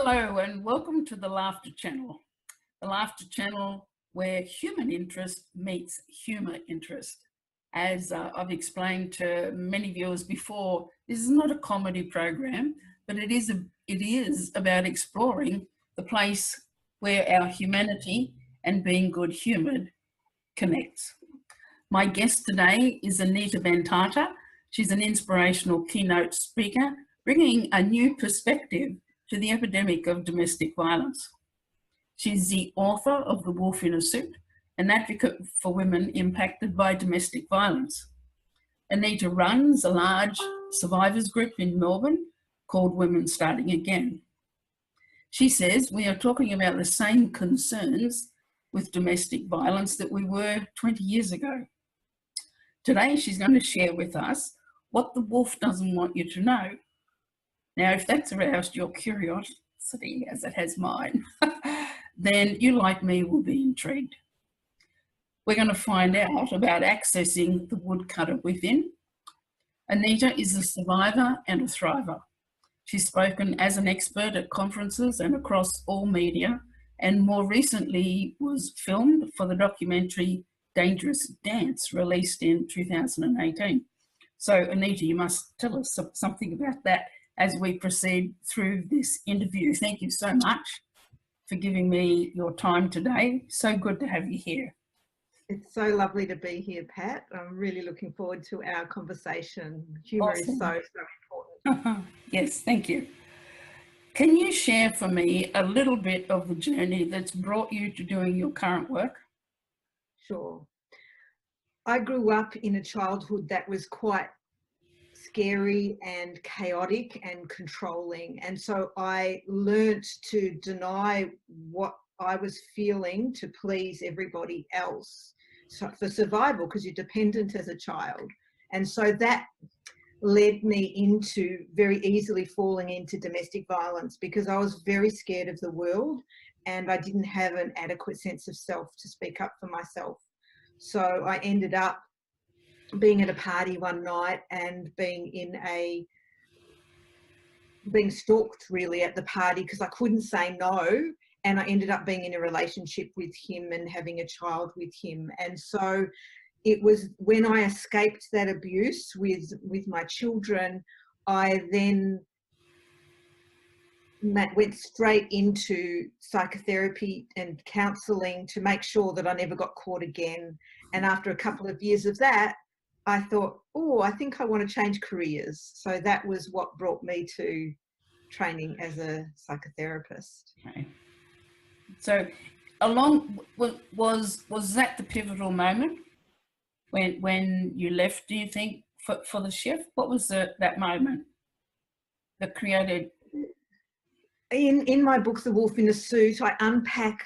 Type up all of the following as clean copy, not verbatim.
Hello and welcome to the Laughter Channel. The Laughter Channel where human interest meets humour interest. As I've explained to many viewers before, this is not a comedy program, but it is about exploring the place where our humanity and being good-humoured connects. My guest today is Anita Bentata. She's an inspirational keynote speaker, bringing a new perspective to the epidemic of domestic violence. She's the author of The Wolf in a Suit, an advocate for women impacted by domestic violence. Anita runs a large survivors group in Melbourne called Women Starting Again. She says we are talking about the same concerns with domestic violence that we were 20 years ago. Today she's going to share with us what the wolf doesn't want you to know. Now, if that's aroused your curiosity, as it has mine, then you, like me, will be intrigued. We're going to find out about accessing the woodcutter within. Anita is a survivor and a thriver. She's spoken as an expert at conferences and across all media, and more recently was filmed for the documentary Dangerous Dance, released in 2018. So, Anita, you must tell us something about that as we proceed through this interview. Thank you so much for giving me your time today. So good to have you here. It's so lovely to be here, Pat. I'm really looking forward to our conversation. Humour is so important. Yes, thank you. Can you share for me a little bit of the journey that's brought you to doing your current work? Sure. I grew up in a childhood that was quite scary and chaotic and controlling, and so I learnt to deny what I was feeling to please everybody else, so for survival, because you're dependent as a child. And so that led me into very easily falling into domestic violence, because I was very scared of the world and I didn't have an adequate sense of self to speak up for myself. So I ended up being at a party one night and being stalked really at the party because I couldn't say no, and I ended up being in a relationship with him and having a child with him. And so it was when I escaped that abuse with my children, I then went straight into psychotherapy and counselling to make sure that I never got caught again. And after a couple of years of that, I thought, oh, I think I want to change careers. So that was what brought me to training as a psychotherapist. Okay. So was that the pivotal moment when you left, do you think, for the shift? What was that moment that created? In my book, The Wolf in a Suit, I unpack,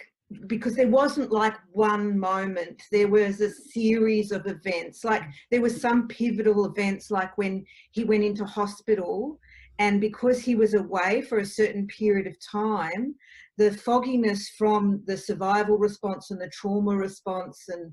because there wasn't like one moment, there was a series of events. Like there were some pivotal events, like when he went into hospital, and because he was away for a certain period of time, the fogginess from the survival response and the trauma response and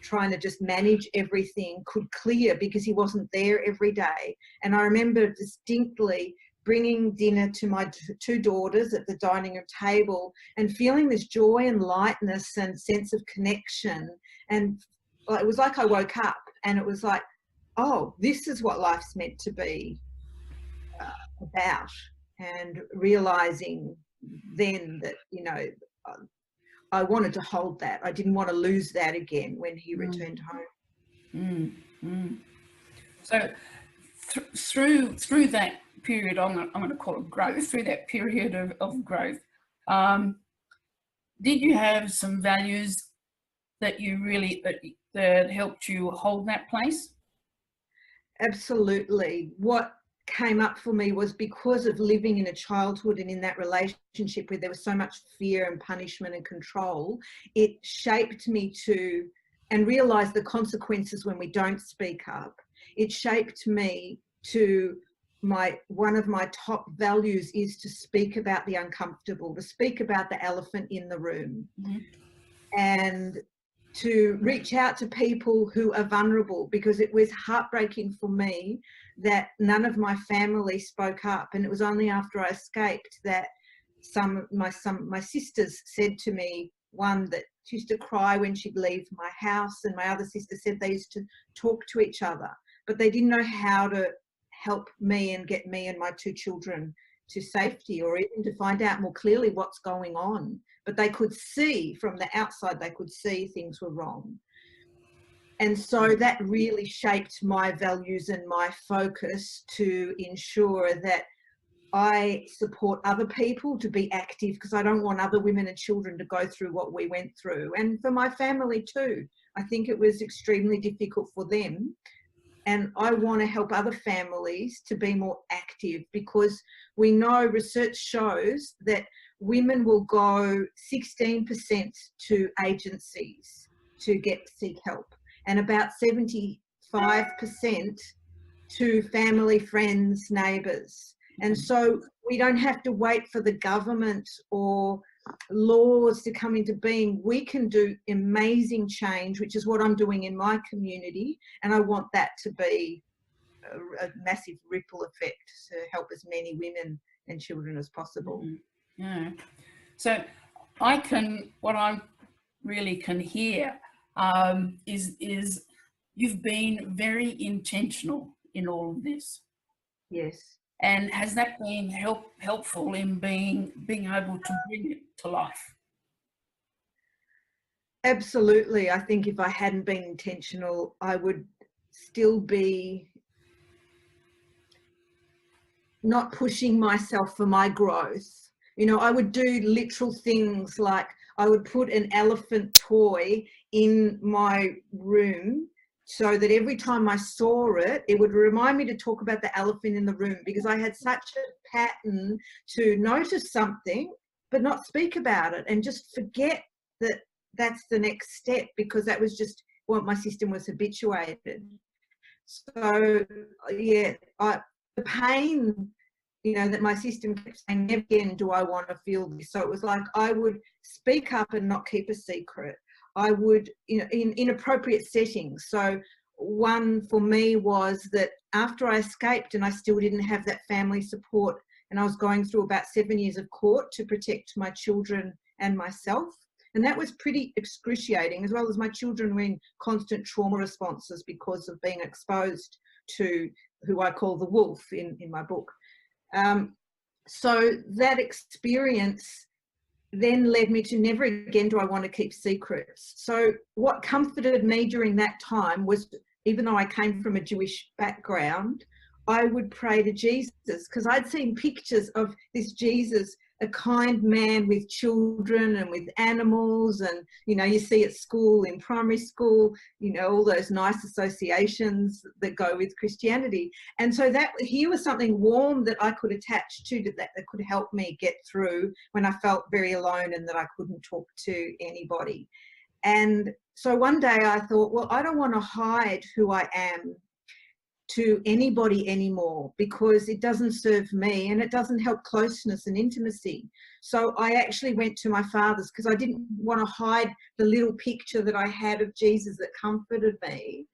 trying to just manage everything could clear because he wasn't there every day. And I remember distinctly bringing dinner to my two daughters at the dining room table and feeling this joy and lightness and sense of connection. And it was like I woke up and it was like, oh, this is what life's meant to be about. And realising then that, you know, I wanted to hold that. I didn't want to lose that again when he returned home. So through that period, I'm going to call it growth, through that period of growth, did you have some values that you really, that helped you hold that place? Absolutely. What came up for me was because of living in a childhood and in that relationship where there was so much fear and punishment and control, it shaped me to, and realised the consequences when we don't speak up. It shaped me to one of my top values is to speak about the uncomfortable, to speak about the elephant in the room, and to reach out to people who are vulnerable, because it was heartbreaking for me that none of my family spoke up. And it was only after I escaped that my sisters said to me, one that she used to cry when she'd leave my house, and my other sister said they used to talk to each other, but they didn't know how to help me and get me and my two children to safety, or even to find out more clearly what's going on. But they could see from the outside, they could see things were wrong. And so that really shaped my values and my focus to ensure that I support other people to be active, because I don't want other women and children to go through what we went through. And for my family too, I think it was extremely difficult for them. And I want to help other families to be more active, because we know research shows that women will go 16% to agencies to seek help, and about 75% to family, friends, neighbours. And so we don't have to wait for the government or laws to come into being. We can do amazing change, which is what I'm doing in my community. And I want that to be a massive ripple effect to help as many women and children as possible. Yeah. So what I really can hear is you've been very intentional in all of this. Yes. And has that been helpful in being able to bring it to life? Absolutely. I think if I hadn't been intentional, I would still be not pushing myself for my growth. You know, I would do literal things like I would put an elephant toy in my room so that every time I saw it, it would remind me to talk about the elephant in the room, because I had such a pattern to notice something but not speak about it and just forget that that's the next step, because that was just what my system was habituated. So, yeah, the pain, you know, that my system kept saying, never again do I want to feel this. So it was like I would speak up and not keep a secret. I would, you know, in inappropriate settings. So one for me was that after I escaped and I still didn't have that family support, and I was going through about 7 years of court to protect my children and myself. And that was pretty excruciating, as well as my children were in constant trauma responses because of being exposed to who I call the wolf in my book. So that experience then led me to never again do I want to keep secrets. So what comforted me during that time was, even though I came from a Jewish background, I would pray to Jesus, because I'd seen pictures of this Jesus, a kind man with children and with animals, and, you know, you see at school, in primary school, you know, all those nice associations that go with Christianity. And so that here was something warm that I could attach to that could help me get through when I felt very alone and that I couldn't talk to anybody. And so one day I thought, well, I don't want to hide who I am to anybody anymore, because it doesn't serve me and it doesn't help closeness and intimacy. So I actually went to my father's, because I didn't want to hide the little picture that I had of Jesus that comforted me.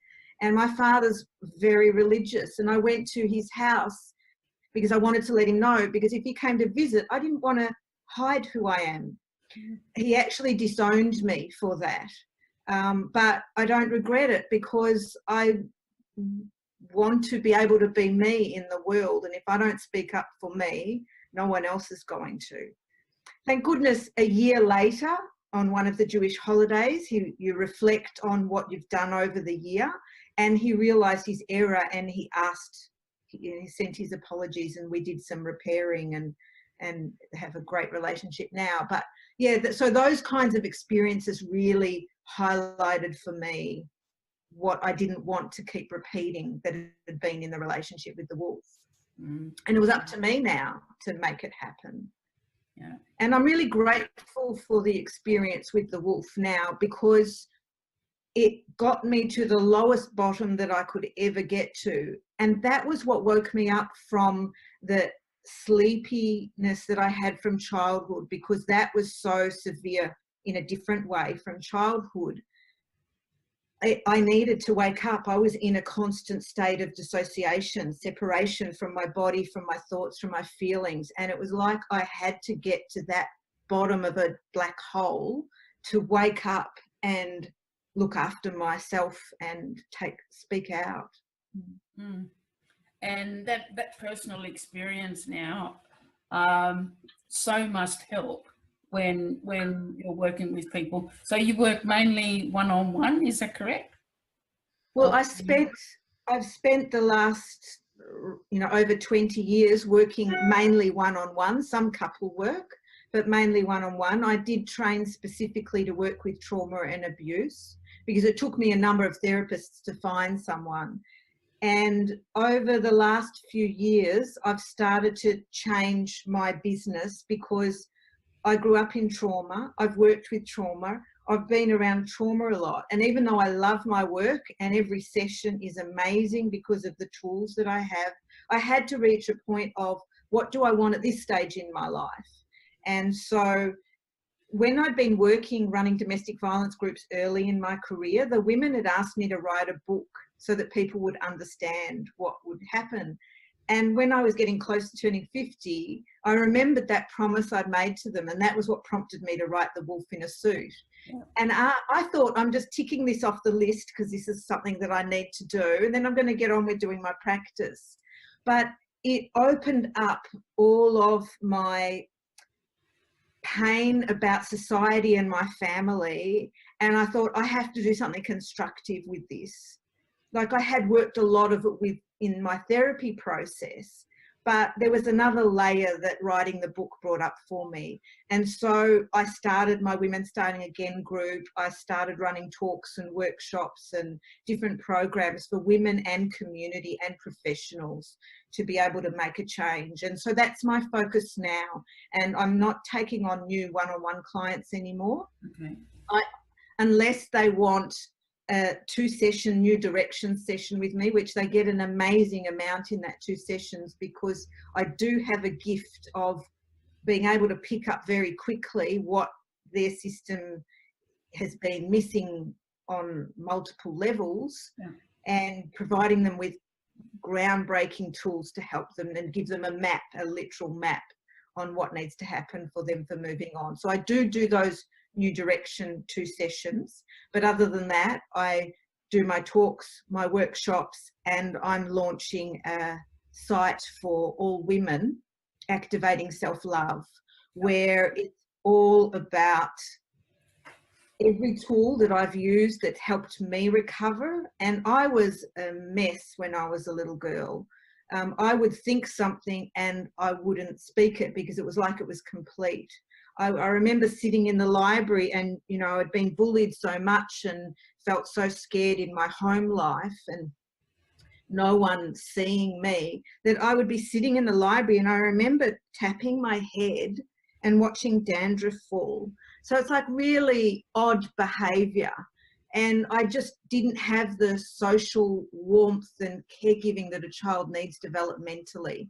And my father's very religious, and I went to his house because I wanted to let him know, because if he came to visit, I didn't want to hide who I am. He actually disowned me for that. But I don't regret it, because I want to be able to be me in the world, and if I don't speak up for me, no one else is going to. Thank goodness a year later, on one of the Jewish holidays, you reflect on what you've done over the year, and he realised his error, and he sent his apologies, and we did some repairing and have a great relationship now. But yeah, so those kinds of experiences really highlighted for me what I didn't want to keep repeating that had been in the relationship with the wolf. And it was up to me now to make it happen. Yeah. And I'm really grateful for the experience with the wolf now, because it got me to the lowest bottom that I could ever get to. And that was what woke me up from the sleepiness that I had from childhood, because that was so severe in a different way from childhood. I needed to wake up. I was in a constant state of dissociation, separation from my body, from my thoughts, from my feelings. And it was like I had to get to that bottom of a black hole to wake up and look after myself and speak out. Mm. And that personal experience now so must help when you're working with people. So you work mainly one-on-one, is that correct? Well, I've spent the last, over 20 years working mainly one-on-one, some couple work, but mainly one-on-one. I did train specifically to work with trauma and abuse because it took me a number of therapists to find someone. And over the last few years, I've started to change my business because I grew up in trauma. I've worked with trauma. I've been around trauma a lot. And even though I love my work and every session is amazing because of the tools that I have, I had to reach a point of what do I want at this stage in my life? And so when I'd been working, running domestic violence groups early in my career, the women had asked me to write a book so that people would understand what would happen. And when I was getting close to turning 50, I remembered that promise I'd made to them, and that was what prompted me to write The Wolf in a Suit. Yeah. And I thought, I'm just ticking this off the list because this is something that I need to do, and then I'm going to get on with doing my practice. But it opened up all of my pain about society and my family, and I thought I have to do something constructive with this. Like, I had worked a lot of it in my therapy process, but there was another layer that writing the book brought up for me. And so I started my Women Starting Again group. I started running talks and workshops and different programs for women and community and professionals to be able to make a change. And so that's my focus now. And I'm not taking on new one-on-one clients anymore. Okay. Unless they want a 2-session new direction session with me, which they get an amazing amount in that 2 sessions, because I do have a gift of being able to pick up very quickly what their system has been missing on multiple levels, yeah, and providing them with groundbreaking tools to help them and give them a map, a literal map on what needs to happen for them for moving on. So I do those new direction 2 sessions, but other than that, I do my talks, my workshops, and I'm launching a site for all women, Activating Self-Love, where it's all about every tool that I've used that's helped me recover. And I was a mess when I was a little girl. I would think something and I wouldn't speak it because it was like it was complete. I remember sitting in the library and, I'd been bullied so much and felt so scared in my home life and no one seeing me, that I would be sitting in the library and I remember tapping my head and watching dandruff fall. So it's like really odd behaviour. And I just didn't have the social warmth and caregiving that a child needs developmentally.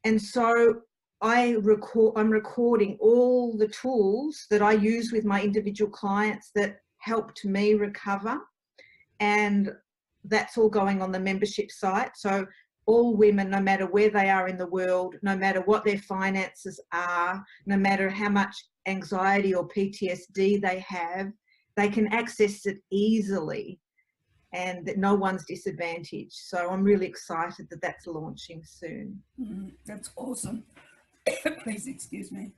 And so I'm recording all the tools that I use with my individual clients that helped me recover. And that's all going on the membership site. So all women, no matter where they are in the world, no matter what their finances are, no matter how much anxiety or PTSD they have, they can access it easily and that no one's disadvantaged. So I'm really excited that that's launching soon. That's awesome. Please excuse me.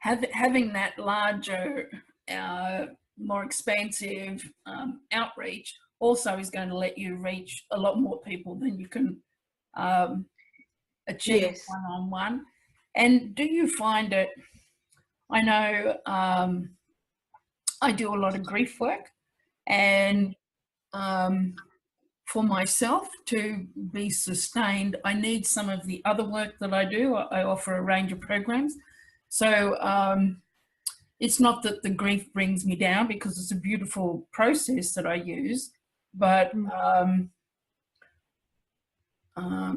Having that larger, more expansive outreach also is going to let you reach a lot more people than you can achieve, yes, one-on-one. And do you find it, I know I do a lot of grief work, and for myself to be sustained, I need some of the other work that I do. I offer a range of programs. So it's not that the grief brings me down, because it's a beautiful process that I use, but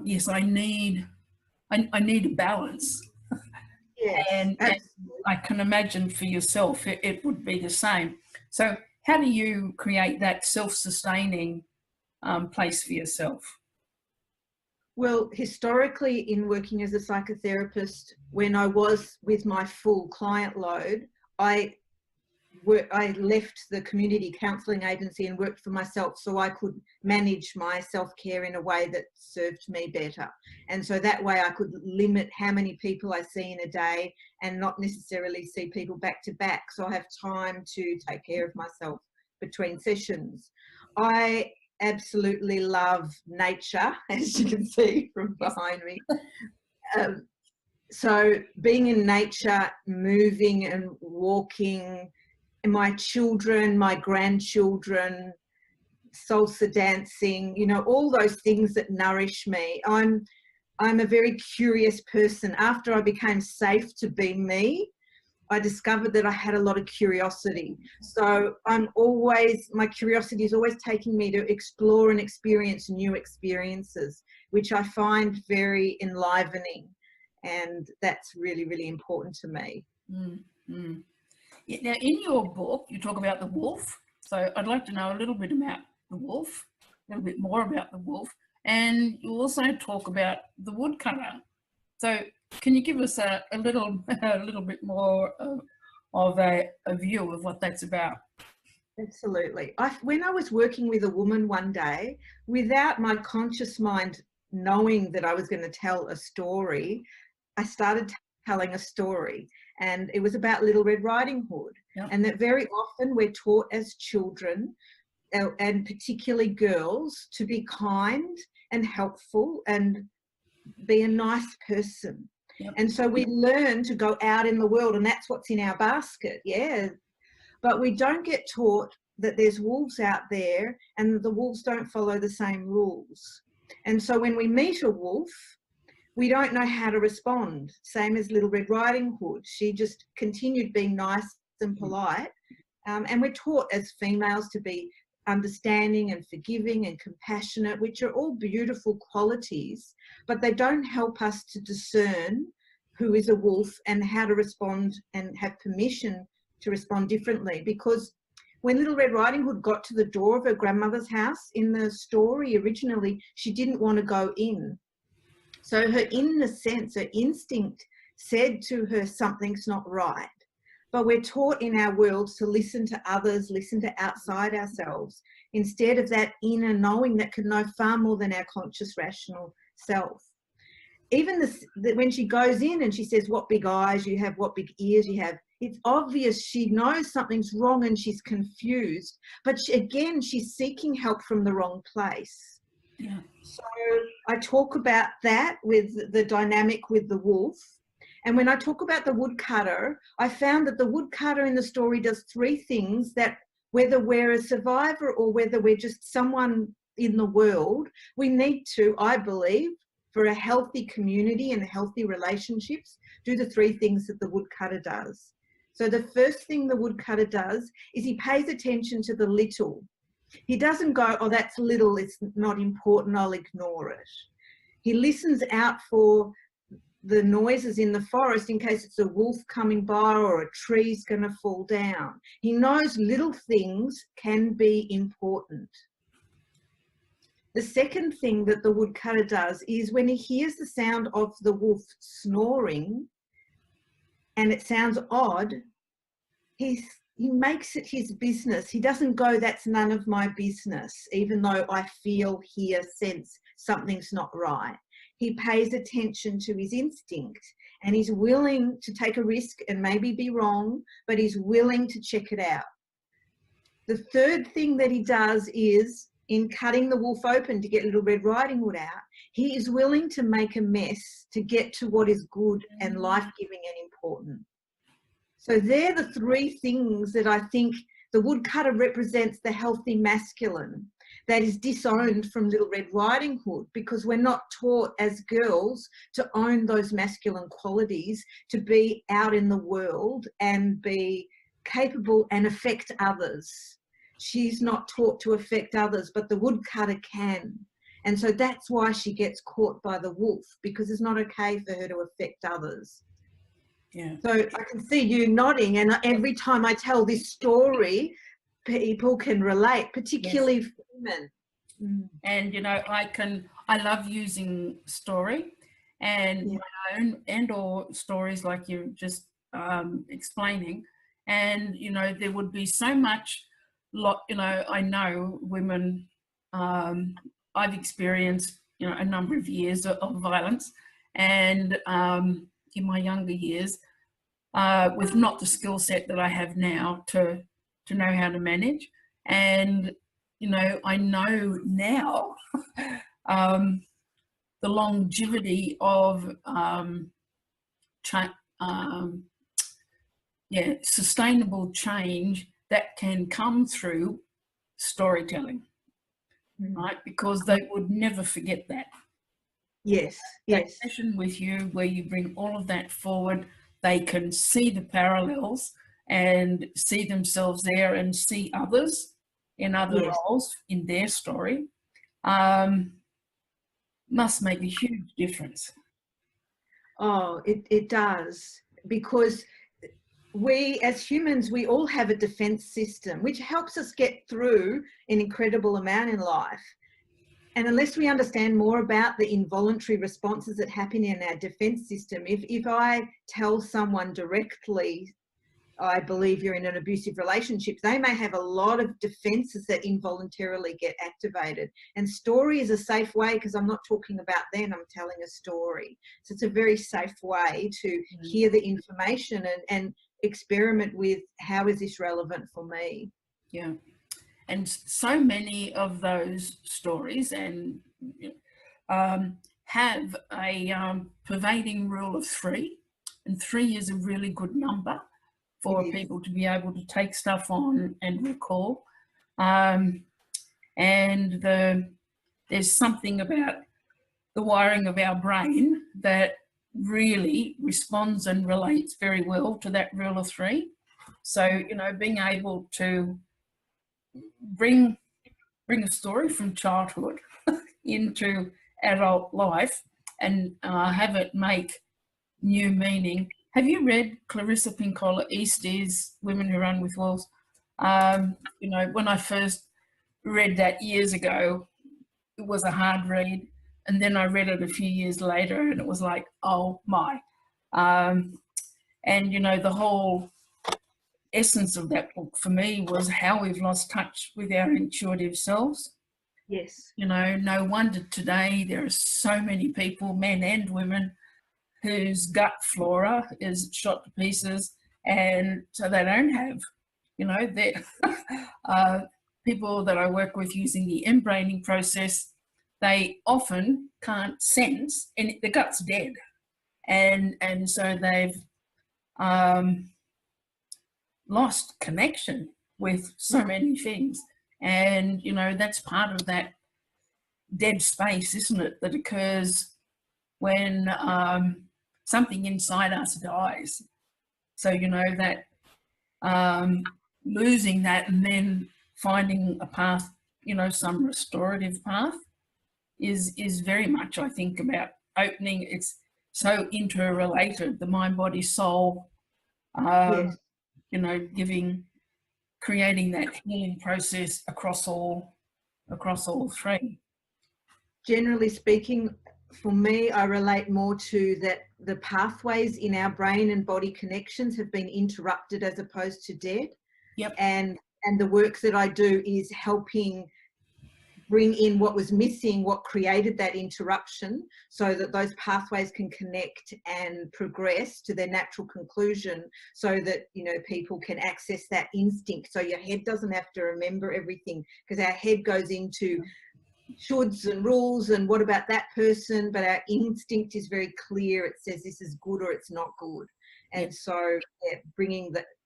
yes, I need a balance Yes, and absolutely. I can imagine for yourself it would be the same. So how do you create that self-sustaining place for yourself? Well, historically, in working as a psychotherapist, when I was with my full client load, I left the community counselling agency and worked for myself so I could manage my self-care in a way that served me better. And so that way I could limit how many people I see in a day and not necessarily see people back to back. So I have time to take care of myself between sessions. I absolutely love nature, as you can see from behind me. So being in nature, moving and walking, and my children, my grandchildren, salsa dancing, you know, all those things that nourish me. I'm a very curious person. After I became safe to be me, I discovered that I had a lot of curiosity. So my curiosity is always taking me to explore and experience new experiences, which I find very enlivening. And that's really, really important to me. Mm-hmm. Now, in your book, you talk about the wolf. So I'd like to know a little bit about the wolf, a little bit more about the wolf. And you also talk about the woodcutter. So can you give us a little bit more of a view of what that's about? Absolutely. When I was working with a woman one day, without my conscious mind knowing that I was going to tell a story, I started telling a story, and it was about Little Red Riding Hood. Yep. And that very often we're taught as children, and particularly girls, to be kind and helpful and be a nice person. Yep. And so we learn to go out in the world, and that's what's in our basket. Yeah. But we don't get taught that there's wolves out there and the wolves don't follow the same rules. And so when we meet a wolf, we don't know how to respond. Same as Little Red Riding Hood. She just continued being nice and polite. And we're taught as females to be understanding and forgiving and compassionate, which are all beautiful qualities, but they don't help us to discern who is a wolf and how to respond and have permission to respond differently. Because when Little Red Riding Hood got to the door of her grandmother's house in the story originally, she didn't want to go in. So her inner sense, her instinct said to her, something's not right. But we're taught in our world to listen to others, listen to outside ourselves, instead of that inner knowing that can know far more than our conscious, rational self. Even when she goes in and she says, what big eyes you have, what big ears you have, it's obvious she knows something's wrong and she's confused. But she's seeking help from the wrong place. Yeah. So I talk about that with the dynamic with the wolf. And when I talk about the woodcutter, I found that the woodcutter in the story does three things that, whether we're a survivor or whether we're just someone in the world, we need to, I believe, for a healthy community and healthy relationships, do the three things that the woodcutter does. So the first thing the woodcutter does is he pays attention to the little. He doesn't go, oh, that's little, it's not important, I'll ignore it. He listens out for the noises in the forest in case it's a wolf coming by or a tree's going to fall down. He knows little things can be important. The second thing that the woodcutter does is when he hears the sound of the wolf snoring and it sounds odd, he makes it his business. He doesn't go, that's none of my business, even though I feel, hear, sense something's not right. He pays attention to his instinct and he's willing to take a risk and maybe be wrong, but he's willing to check it out. The third thing that he does is, in cutting the wolf open to get Little Red Riding Hood out, he is willing to make a mess to get to what is good and life-giving and important. So they're the three things that I think the woodcutter represents, the healthy masculine that is disowned from Little Red Riding Hood, because we're not taught as girls to own those masculine qualities, to be out in the world and be capable and affect others. She's not taught to affect others, but the woodcutter can. And so that's why she gets caught by the wolf, because it's not okay for her to affect others. Yeah. So I can see you nodding, and every time I tell this story, people can relate, particularly women. And, you know, I love using story and Yeah. my own and or stories like you're just explaining. And, you know, there would be so much, you know, I know women, I've experienced, you know, a number of years of violence, and in my younger years, with not the skill set that I have now to know how to manage. And, you know, I know now the longevity of sustainable change that can come through storytelling, right? Because they would never forget that. Yes, That yes. session with you where you bring all of that forward, they can see the parallels and see themselves there and see others in other Yes. roles in their story. Must make a huge difference. Oh, it does, because we as humans, we all have a defense system which helps us get through an incredible amount in life. And unless we understand more about the involuntary responses that happen in our defense system, if I tell someone directly, I believe you're in an abusive relationship, they may have a lot of defenses that involuntarily get activated. And story is a safe way, because I'm not talking about them, I'm telling a story. So it's a very safe way to hear the information and experiment with, how is this relevant for me? Yeah. And so many of those stories and have a pervading rule of 3, and 3 is a really good number for people to be able to take stuff on and recall. And there's something about the wiring of our brain that really responds and relates very well to that rule of 3. So, you know, being able to bring a story from childhood into adult life and have it make new meaning. Have you read Clarissa Pinkola East's Women Who Run with Wolves? You know, when I first read that years ago, it was a hard read. And then I read it a few years later and it was like, oh my. And, you know, the whole essence of that book for me was how we've lost touch with our intuitive selves. Yes. You know, no wonder today there are so many people, men and women, whose gut flora is shot to pieces, and so they don't have, you know, people that I work with using the embraining process, they often can't sense, and the gut's dead, and so they've lost connection with so many things. And, you know, that's part of that dead space, isn't it, that occurs when something inside us dies. So, you know, that losing that and then finding a path, you know, some restorative path is very much, I think, about opening. It's so interrelated, the mind, body, soul, Yes. you know, creating that healing process across all 3. Generally speaking, for me, I relate more to that the pathways in our brain and body connections have been interrupted as opposed to dead. Yep. And the work that I do is helping bring in what was missing, what created that interruption, so that those pathways can connect and progress to their natural conclusion, so that, you know, people can access that instinct. So your head doesn't have to remember everything, because our head goes into shoulds and rules and what about that person, but our instinct is very clear. It says this is good or it's not good. And so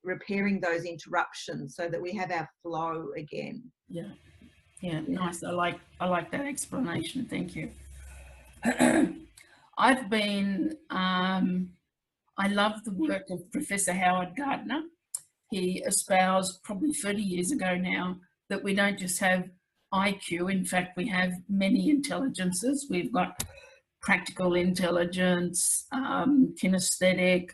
repairing those interruptions so that we have our flow again. Yeah, nice. I like that explanation. Thank you. I've been I love the work of Professor Howard Gardner. He espoused probably 30 years ago now that we don't just have IQ. In fact, we have many intelligences. We've got practical intelligence, kinesthetic,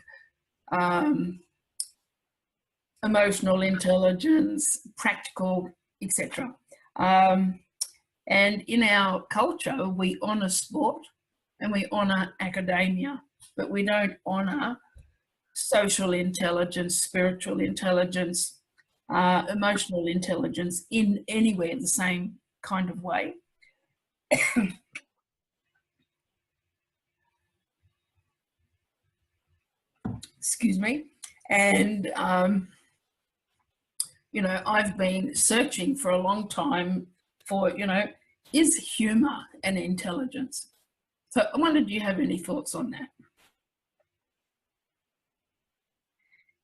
emotional intelligence, practical, etc. And in our culture, we honour sport and we honour academia, but we don't honour social intelligence, spiritual intelligence, emotional intelligence in anywhere the same kind of way. Excuse me. And, you know, I've been searching for a long time for, you know, is humour an intelligence? So I wondered, do you have any thoughts on that?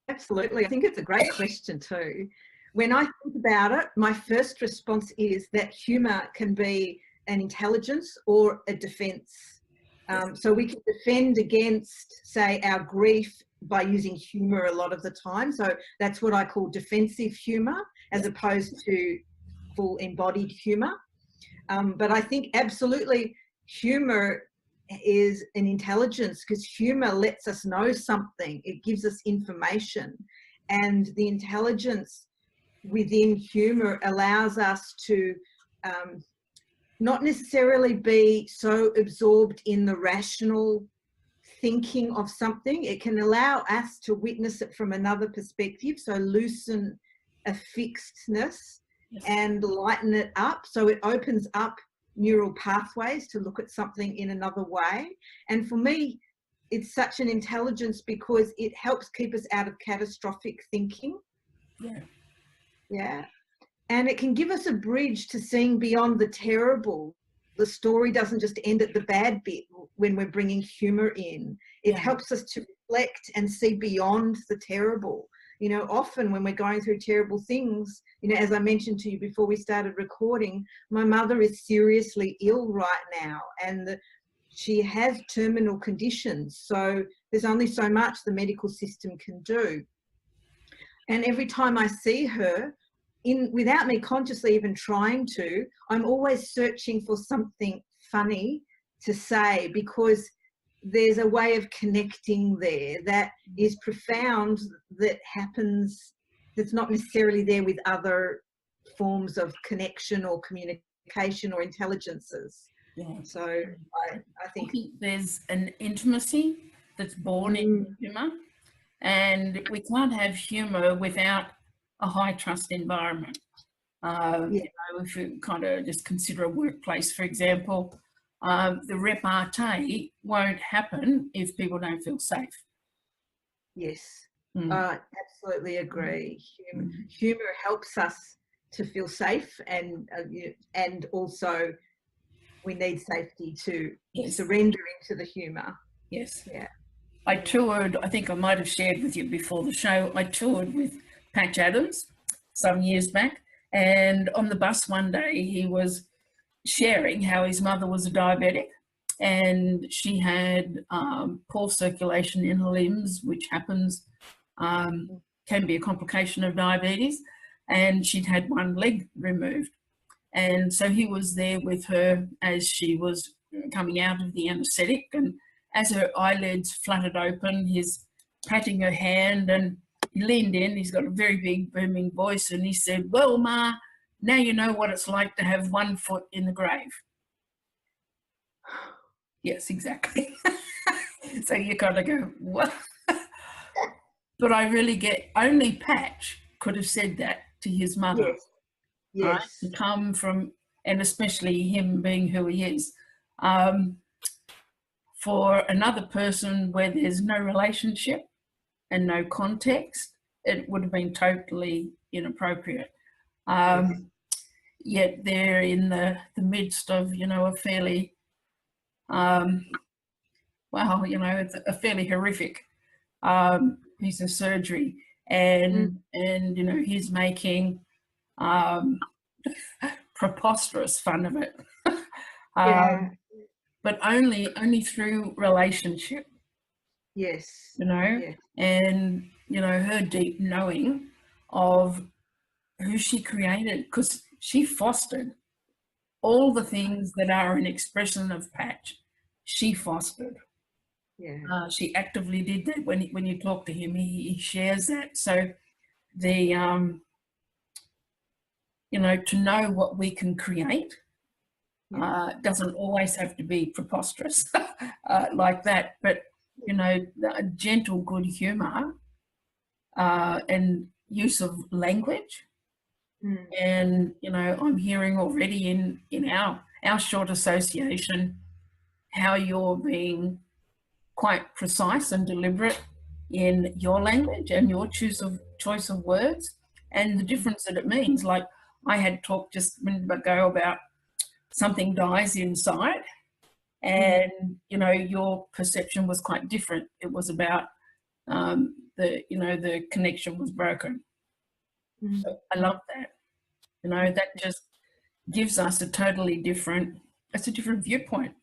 Absolutely. I think it's a great question too. When I think about it, my first response is that humour can be an intelligence or a defence. So we can defend against, say, our grief by using humour a lot of the time. So that's what I call defensive humour, as opposed to full embodied humour. But I think absolutely humour is an intelligence, because humour lets us know something. It gives us information, and the intelligence within humour allows us to not necessarily be so absorbed in the rational thinking of something. It can allow us to witness it from another perspective, so loosen a fixedness and lighten it up, so it opens up neural pathways to look at something in another way. And for me, it's such an intelligence because it helps keep us out of catastrophic thinking. Yeah. And it can give us a bridge to seeing beyond the terrible. The story doesn't just end at the bad bit when we're bringing humour in. It helps us to reflect and see beyond the terrible. You know, often when we're going through terrible things, you know, as I mentioned to you before we started recording, my mother is seriously ill right now, and she has terminal conditions. So there's only so much the medical system can do. And every time I see her, without me consciously even trying to, I'm always searching for something funny to say, because there's a way of connecting there that is profound, that happens, that's not necessarily there with other forms of connection or communication or intelligences. So I think there's an intimacy that's born in humour, and we can't have humour without a high trust environment. You know, if you kind of just consider a workplace, for example, the repartee won't happen if people don't feel safe. Yes, I absolutely agree. Humour helps us to feel safe, and also we need safety to surrender into the humour. Yes. Yeah. I toured, I think I might have shared with you before the show, I toured with Patch Adams some years back, and on the bus one day he was sharing how his mother was a diabetic, and she had poor circulation in her limbs, which happens, can be a complication of diabetes, and she'd had one leg removed. And so he was there with her as she was coming out of the anaesthetic, and as her eyelids fluttered open, he's patting her hand, and he leaned in, he's got a very big booming voice, and he said, "Well, Ma, now you know what it's like to have one foot in the grave." Yes, exactly. So you kind of go, what? But I really get, only Patch could have said that to his mother. Yes. Right? To come from, and especially him being who he is. For another person where there's no relationship and no context, it would have been totally inappropriate. Yet they're in the midst of, you know, a fairly, well, you know, it's a fairly horrific piece of surgery, and you know, he's making preposterous fun of it. But only through relationship. Yes. You know, and you know, her deep knowing of who she created, because she fostered all the things that are an expression of Patch. She fostered. Yeah. She actively did that. When you talk to him, he shares that. So the you know, to know what we can create doesn't always have to be preposterous like that, but you know, a gentle good humor and use of language. And you know, I'm hearing already in our short association how you're being quite precise and deliberate in your language and your choice of words and the difference that it means. Like I had talked just a minute ago about something dies inside, and you know, your perception was quite different. It was about the connection was broken. So I love that. You know, that just gives us a totally different, it's a different viewpoint,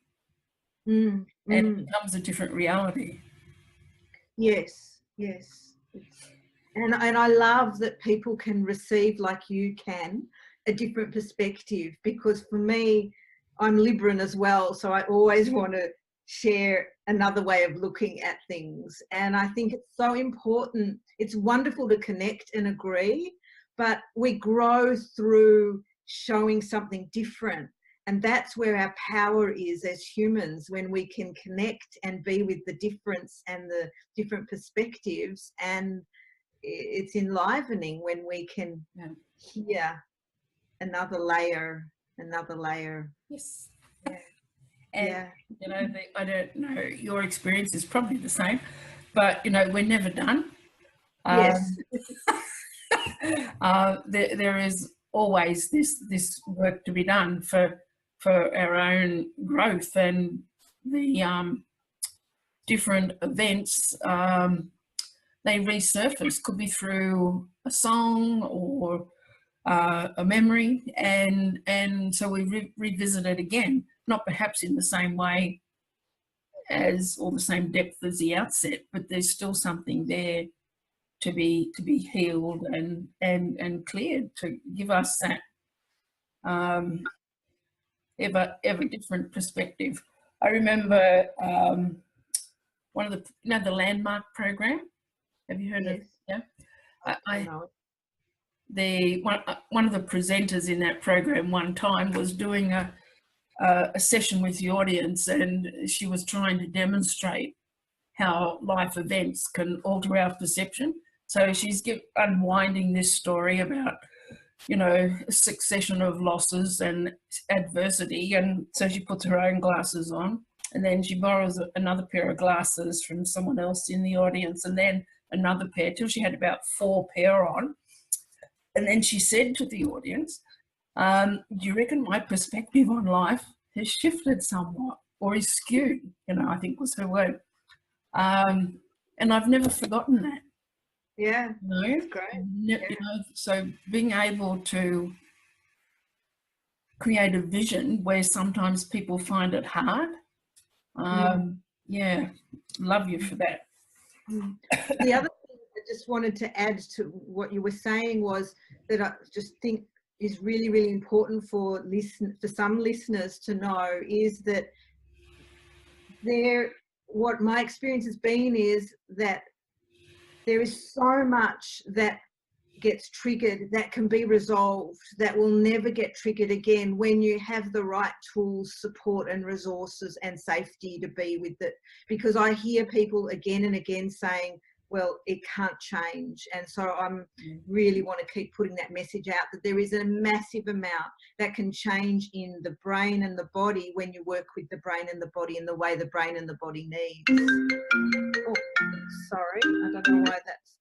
and it becomes a different reality. Yes, yes. And I love that people can receive, like you can, a different perspective, because for me, I'm Libran as well, so I always want to share another way of looking at things. And I think it's so important. It's wonderful to connect and agree, but we grow through showing something different. And that's where our power is as humans, when we can connect and be with the difference and the different perspectives. And it's enlivening when we can hear another layer. Yes. Yeah. And you know, I don't know, your experience is probably the same, but you know, we're never done. Yes. There is always this work to be done for our own growth, and the different events they resurface, could be through a song or a memory, and so we revisit it again, not perhaps in the same way as, or the same depth as the outset, but there's still something there to be healed and cleared, to give us that ever different perspective. I remember one of the, you know, the Landmark program. Have you heard of? Yeah. One of the presenters in that program one time was doing a session with the audience, and she was trying to demonstrate how life events can alter our perception. So she's unwinding this story about, you know, a succession of losses and adversity, and so she puts her own glasses on, and then she borrows another pair of glasses from someone else in the audience, and then another pair, till she had about 4 pair on. And then she said to the audience, do you reckon my perspective on life has shifted somewhat, or is skewed? You know, I think was her word. And I've never forgotten that. Yeah, you know? that's great. You know, so being able to create a vision where sometimes people find it hard. Yeah, love you for that. The other thing I just wanted to add to what you were saying was that I just think is really, really important for some listeners to know is that what my experience has been is that there is so much that gets triggered that can be resolved, that will never get triggered again when you have the right tools, support and resources and safety to be with it. Because I hear people again and again saying, well, it can't change. And so I'm really want to keep putting that message out, that there is a massive amount that can change in the brain and the body when you work with the brain and the body in the way the brain and the body needs. Oh, sorry, I don't know why that's